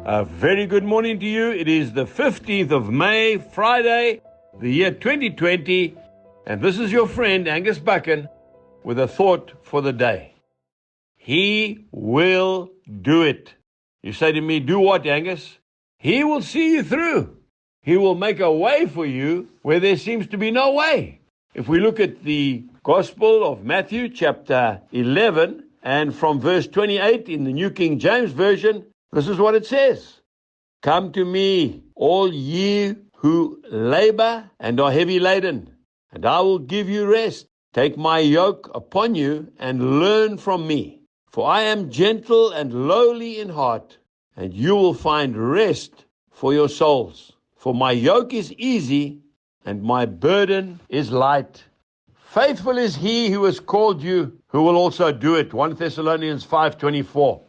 A very good morning to you. It is the 15th of May, Friday, the year 2020, and this is your friend Angus Buchan with a thought for the day. He will do it. You say to me, do what, Angus? He will see you through. He will make a way for you where there seems to be no way. If we look at the Gospel of Matthew, chapter 11, and from verse 28 in the New King James Version, this is what it says. Come to me, all ye who labor and are heavy laden, and I will give you rest. Take my yoke upon you and learn from me. For I am gentle and lowly in heart, and you will find rest for your souls. For my yoke is easy and my burden is light. Faithful is he who has called you, who will also do it. 1 Thessalonians 5:24.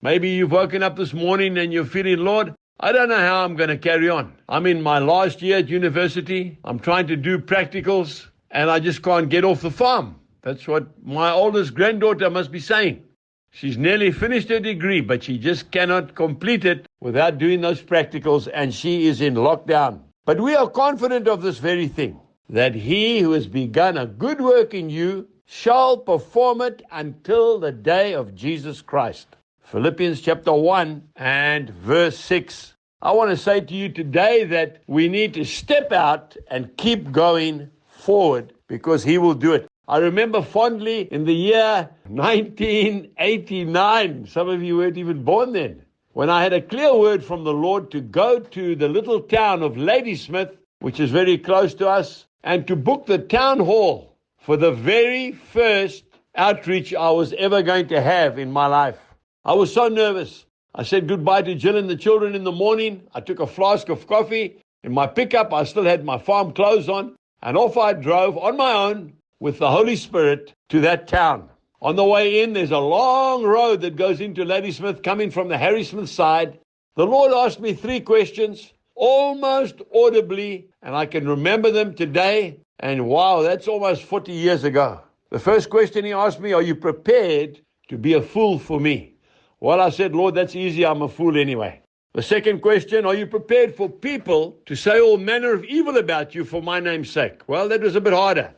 Maybe you've woken up this morning and you're feeling, Lord, I don't know how I'm going to carry on. I'm in my last year at university. I'm trying to do practicals and I just can't get off the farm. That's what my oldest granddaughter must be saying. She's nearly finished her degree, but she just cannot complete it without doing those practicals, and she is in lockdown. But we are confident of this very thing, that he who has begun a good work in you shall perform it until the day of Jesus Christ. Philippians chapter 1 and verse 6. I want to say to you today that we need to step out and keep going forward because he will do it. I remember fondly in the year 1989, some of you weren't even born then, when I had a clear word from the Lord to go to the little town of Ladysmith, which is very close to us, and to book the town hall for the very first outreach I was ever going to have in my life. I was so nervous. I said goodbye to Jill and the children in the morning. I took a flask of coffee. In my pickup, I still had my farm clothes on, and off I drove on my own with the Holy Spirit to that town. On the way in, there's a long road that goes into Ladysmith coming from the Harrismith side. The Lord asked me 3 questions, almost audibly, and I can remember them today. And wow, that's almost 40 years ago. The first question he asked me, are you prepared to be a fool for me? Well, I said, Lord, that's easy. I'm a fool anyway. The second question, are you prepared for people to say all manner of evil about you for my name's sake? Well, that was a bit harder.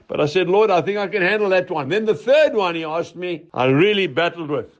But I said, Lord, I think I can handle that one. Then the third one he asked me, I really battled with.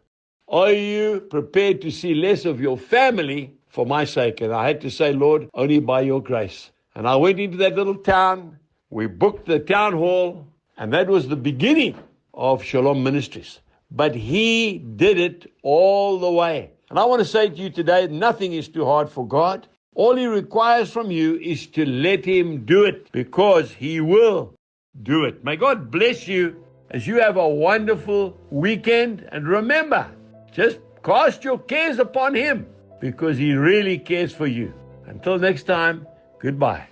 Are you prepared to see less of your family for my sake? And I had to say, Lord, only by your grace. And I went into that little town. We booked the town hall. And that was the beginning of Shalom Ministries. But he did it all the way. And I want to say to you today, nothing is too hard for God. All he requires from you is to let him do it, because he will do it. May God bless you as you have a wonderful weekend. And remember, just cast your cares upon him because he really cares for you. Until next time, goodbye.